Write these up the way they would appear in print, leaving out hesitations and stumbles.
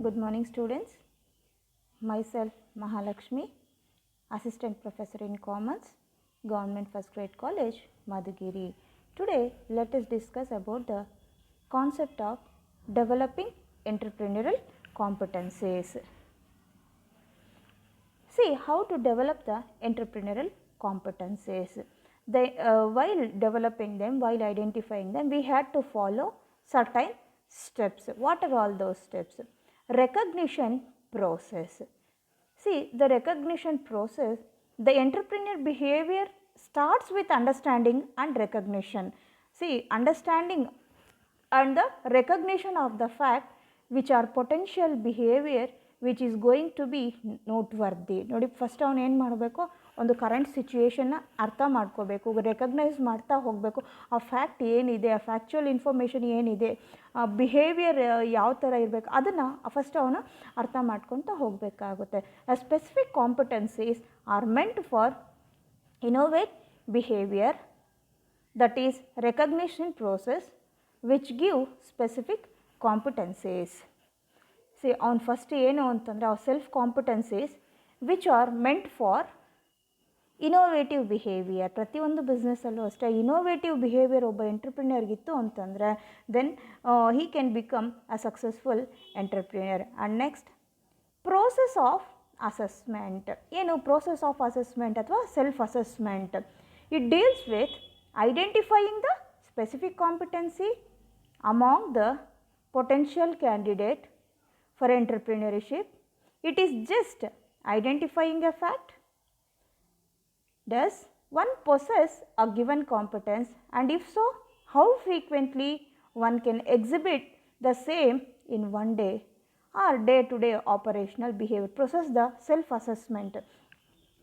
Good morning students. Myself Mahalakshmi, Assistant Professor in Commerce, Government First Grade College, Madhugiri. Today let us discuss about the concept of developing entrepreneurial competencies. See how to develop the entrepreneurial competencies. While developing them, while identifying them, we had to follow certain steps. What are all those steps? Recognition process. See, the recognition process, the entrepreneur behavior starts with understanding and recognition. See, understanding and the recognition of the fact which are potential behavior which is going to be noteworthy. ನೋಡಿ first ಅವನು ಏನು ಮಾಡಬೇಕು, ಒಂದು current ಸಿಚುಯೇಷನ್ನ ಅರ್ಥ ಮಾಡ್ಕೋಬೇಕು, recognise ಮಾಡ್ತಾ ಹೋಗಬೇಕು. ಆ ಫ್ಯಾಕ್ಟ್ ಏನಿದೆ, ಆ ಫ್ಯಾಕ್ಚುಯಲ್ ಇನ್ಫಾರ್ಮೇಷನ್ ಏನಿದೆ, ಆ ಬಿಹೇವಿಯರ್ ಯಾವ ಥರ ಇರಬೇಕು, ಅದನ್ನು ಫಸ್ಟ್ ಅವನು ಅರ್ಥ ಮಾಡ್ಕೊತ ಹೋಗಬೇಕಾಗುತ್ತೆ. Specific competencies are meant for innovate behavior, that is recognition process which give specific competencies. See, on first ಏನು ಅಂತಂದರೆ our self competencies which are meant for innovative behaviour. ಪ್ರತಿಯೊಂದು ಬಿಸ್ನೆಸ್ಸಲ್ಲೂ ಅಷ್ಟೇ ಇನೋವೇಟಿವ್ ಬಿಹೇವಿಯರ್ ಒಬ್ಬ ಎಂಟ್ರಪ್ರಿನಿಯರ್ಗಿತ್ತು ಅಂತಂದರೆ then he can become a successful entrepreneur. And next process of assessment. ಏನು process of assessment ಅಥವಾ self assessment? It deals with identifying the specific competency among the potential candidate for entrepreneurship. It is just identifying a fact. Does one possess a given competence, and if so, how frequently one can exhibit the same in one day or day to day operational behavior. Process the self assessment.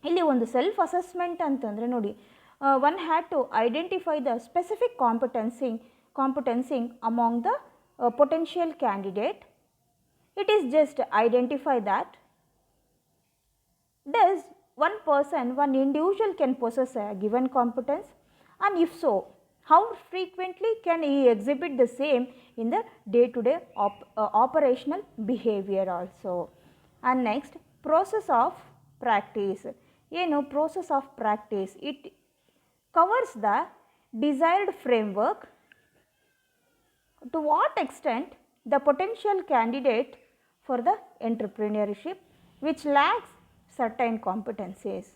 ಇಲ್ಲಿ ಒಂದು self assessment ಅಂತಂದರೆ ನೋಡಿ, one had to identify the specific competency among the potential candidate. It is just identify that does one person, one individual can possess a given competence, and if so, how frequently can he exhibit the same in the day to day operational behavior also. And next, process of practice. ಏನು process of practice? It covers the desired framework. To what extent the potential candidate for the entrepreneurship which lacks certain competencies,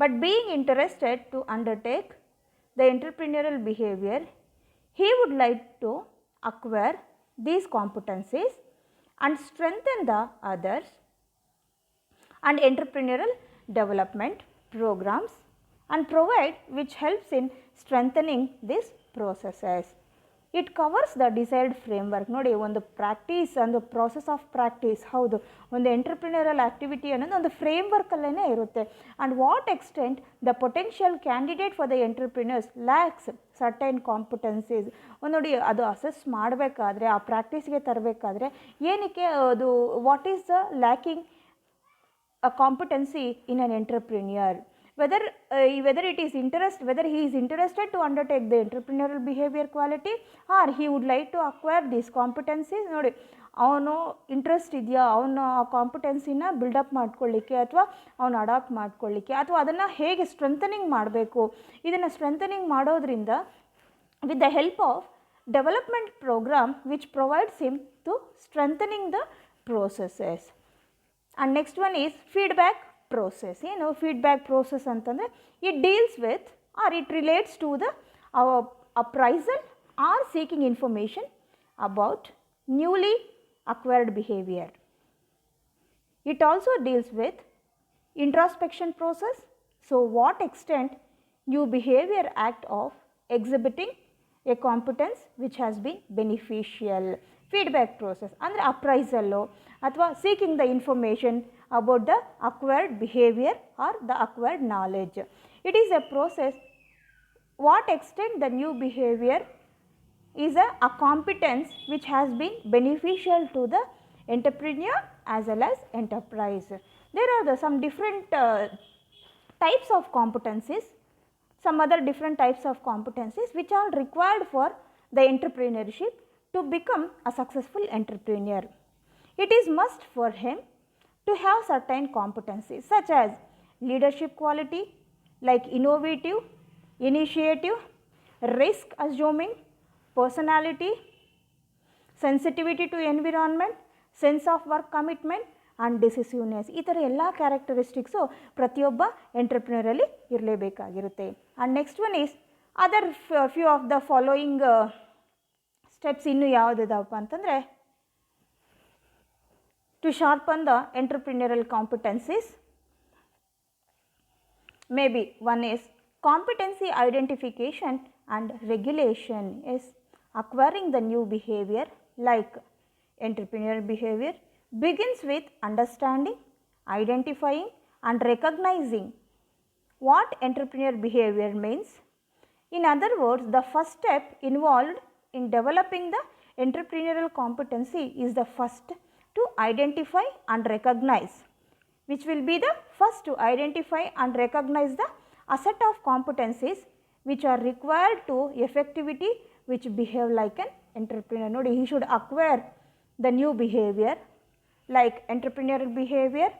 but being interested to undertake the entrepreneurial behavior, he would like to acquire these competencies and strengthen the others, and entrepreneurial development programs and provide which helps in strengthening these processes. It covers the desired framework. ನೋಡಿ, ಒಂದು practice, ಒಂದು process of practice. ಹೌದು, ಒಂದು ಎಂಟ್ರಪ್ರಿನರಲ್ activity ಅನ್ನೋದು ಒಂದು ಫ್ರೇಮ್ವರ್ಕಲ್ಲೇ ಇರುತ್ತೆ. And what extent the potential candidate for the entrepreneurs lacks certain competencies. ನೋಡಿ, ಅದು ಅಸೆಸ್ ಮಾಡಬೇಕಾದ್ರೆ, ಆ ಪ್ರಾಕ್ಟೀಸ್ಗೆ ತರಬೇಕಾದ್ರೆ ಏನಕ್ಕೆ ಅದು, what is the lacking a competency in an entrepreneur, whether it is whether he is interested to undertake the entrepreneurial behavior quality, or he would like to acquire these competencies. ನೋಡಿ, ಅವನು interest ಇದೆಯಾ, ಅವನು ಆ ಕಾಂಪಿಟೆನ್ಸಿನ build up ಮಾಡ್ಕೊಳ್ಳಿಕ್ಕೆ ಅಥವಾ ಅವನು adapt ಮಾಡ್ಕೊಳ್ಳಿಕ್ಕೆ, ಅಥವಾ ಅದನ್ನು ಹೇಗೆ ಸ್ಟ್ರೆಂಥನಿಂಗ್ ಮಾಡಬೇಕು. ಇದನ್ನು ಸ್ಟ್ರೆಂಥನಿಂಗ್ ಮಾಡೋದ್ರಿಂದ with the help of development programme which provides him to strengthening the processes. And next one is feedback process. ಏನು ಫೀಡ್ಬ್ಯಾಕ್ ಪ್ರೋಸೆಸ್ ಅಂತಂದರೆ it deals with or it relates to the appraisal or seeking information about newly acquired behaviour. It also deals with introspection process. So what extent new behaviour act of exhibiting a competence which has been beneficial. Feedback process ಅಂದರೆ appraisal ಅಥವಾ seeking the information about the acquired behavior or the acquired knowledge. It is a process what extent the new behavior is a competence which has been beneficial to the entrepreneur as well as enterprise. There are some different types of competencies, some other different types of competencies which are required for the entrepreneurship to become a successful entrepreneur. It is must for him to have certain competencies such as leadership quality like innovative, initiative, risk assuming, personality, sensitivity to environment, sense of work commitment and decisiveness. ಈ ಥರ ಎಲ್ಲ characteristics ಪ್ರತಿಯೊಬ್ಬ ಎಂಟ್ರಪ್ರಿನರಲ್ಲಿ ಇರಲೇಬೇಕಾಗಿರುತ್ತೆ. And next one is other few of the following steps ಇನ್ನೂ ಯಾವುದಿದಾವಪ್ಪ ಅಂತಂದರೆ to sharpen the entrepreneurial competencies. Maybe one is competency identification and regulation is acquiring the new behavior like entrepreneurial behavior begins with understanding, identifying and recognizing what entrepreneurial behavior means. In other words, the first step involved in developing the entrepreneurial competency is the first to identify and recognize, which will be the first to identify and recognize the a set of competencies which are required to effectivity which behave like an entrepreneur. Nodi, he should acquire the new behavior like entrepreneurial behavior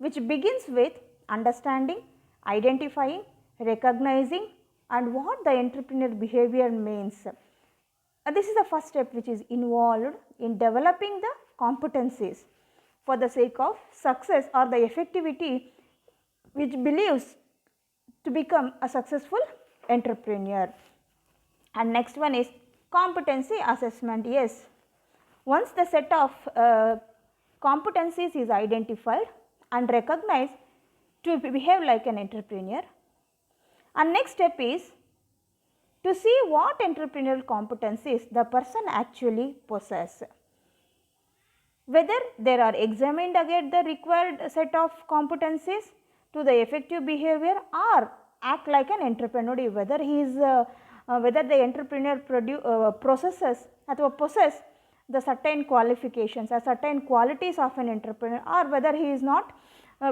which begins with understanding, identifying, recognizing and what the entrepreneurial behavior means. This is the first step which is involved in developing the competencies for the sake of success or the effectivity which believes to become a successful entrepreneur. And next one is competency assessment. Yes, once the set of competencies is identified and recognized to behave like an entrepreneur, and next step is to see what entrepreneurial competencies the person actually possesses. Whether they are examined against the required set of competencies to the effective behavior or act like an entrepreneur. Whether he is whether the entrepreneur possesses the certain qualifications or certain qualities of an entrepreneur or whether he is not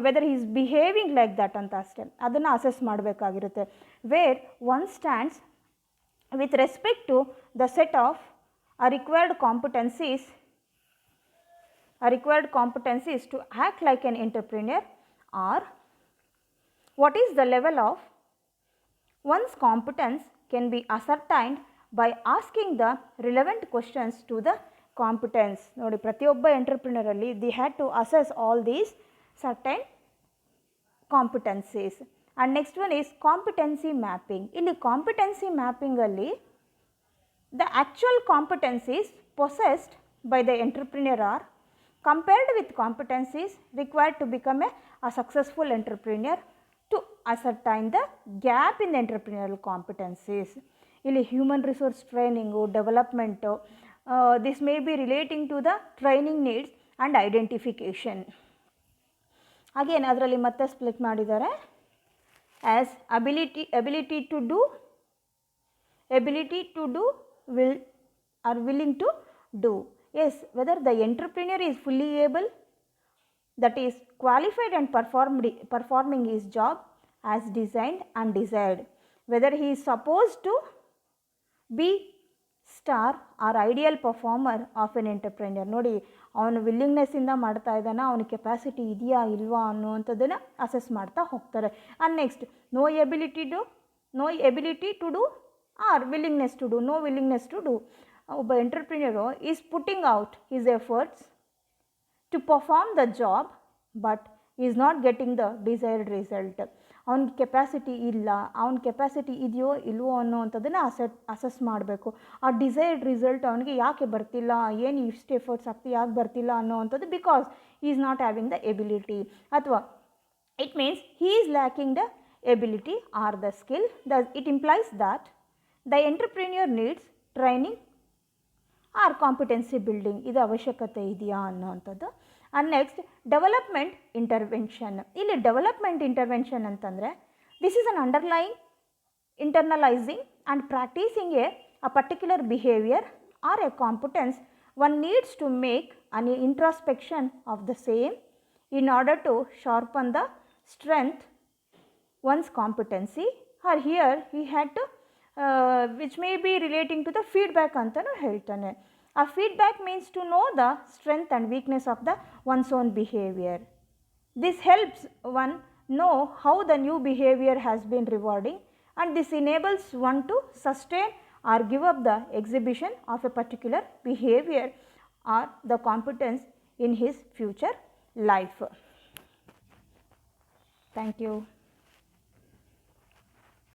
whether he is behaving like that ಅಂತ ಅಷ್ಟೇ ಅದನ್ನು assess ಮಾಡಬೇಕಾಗಿರುತ್ತೆ. Where one stands with respect to the set of required competencies to act like an entrepreneur, or what is the level of one's competence can be ascertained by asking the relevant questions to the competence. ನೋಡಿ ಪ್ರತಿಯೊಬ್ಬ entrepreneur ಅಲ್ಲಿ they had to assess all these certain competencies. And next one is competency mapping. ಇಲ್ಲಿ competency mapping ಅಲ್ಲಿ the actual competencies possessed by the entrepreneur are compared with competencies required to become a successful entrepreneur to ascertain the gap in the entrepreneurial competencies. ಇಲ್ಲಿ human resource training, development, this may be relating to the training needs and identification. Again ಅದರಲ್ಲಿ ಮತ್ತೆ split ಮಾಡಿದ್ದಾರೆ as ability to do will are willing to do. Yes, whether the entrepreneur is fully able, that is qualified and performing his job as designed and desired, whether he is supposed to be star or ideal performer of an entrepreneur. ನೋಡಿ ಅವನು ವಿಲ್ಲಿಂಗ್ನೆಸ್ಸಿಂದ ಮಾಡ್ತಾ ಇದ್ದಾನೆ, ಅವನ capacity ಇದೆಯಾ ಇಲ್ವಾ ಅನ್ನುವಂಥದ್ದನ್ನು assess ಮಾಡ್ತಾ ಹೋಗ್ತಾರೆ. And next no ability to do or willingness to do, no willingness to do. ಒಬ್ಬ entrepreneur is putting out his efforts to perform the job but is not getting the desired result. ಅವ್ನ capacity ಇಲ್ಲ, ಅವ್ನ capacity ಇದೆಯೋ ಇಲ್ವೋ ಅನ್ನೋವಂಥದ್ದನ್ನು assess ಮಾಡಬೇಕು. ಆ desired result ಅವನಿಗೆ ಯಾಕೆ ಬರ್ತಿಲ್ಲ, ಏನು ಇಷ್ಟು ಎಫರ್ಟ್ಸ್ ಆಗ್ತಿ ಯಾಕೆ ಬರ್ತಿಲ್ಲ ಅನ್ನೋವಂಥದ್ದು because he is not having the ability, ಅಥವಾ it means he is lacking the ability or the skill. Thus it implies that the entrepreneur needs training or competency building. ಇದು ಅವಶ್ಯಕತೆ ಇದೆಯಾ ಅನ್ನೋವಂಥದ್ದು. And next development intervention. ಇಲ್ಲಿ development intervention ಅಂತಂದರೆ this is an internalizing and practicing a particular behavior or a competence. One needs to make an introspection of the same in order to sharpen the strength one's competency, or here he had to which may be relating to the feedback ಅಂತಲೂ ಹೇಳ್ತಾನೆ. A feedback means to know the strength and weakness of the one's own behavior. This helps one know how the new behavior has been rewarding, and this enables one to sustain or give up the exhibition of a particular behavior or the competence in his future life. Thank you.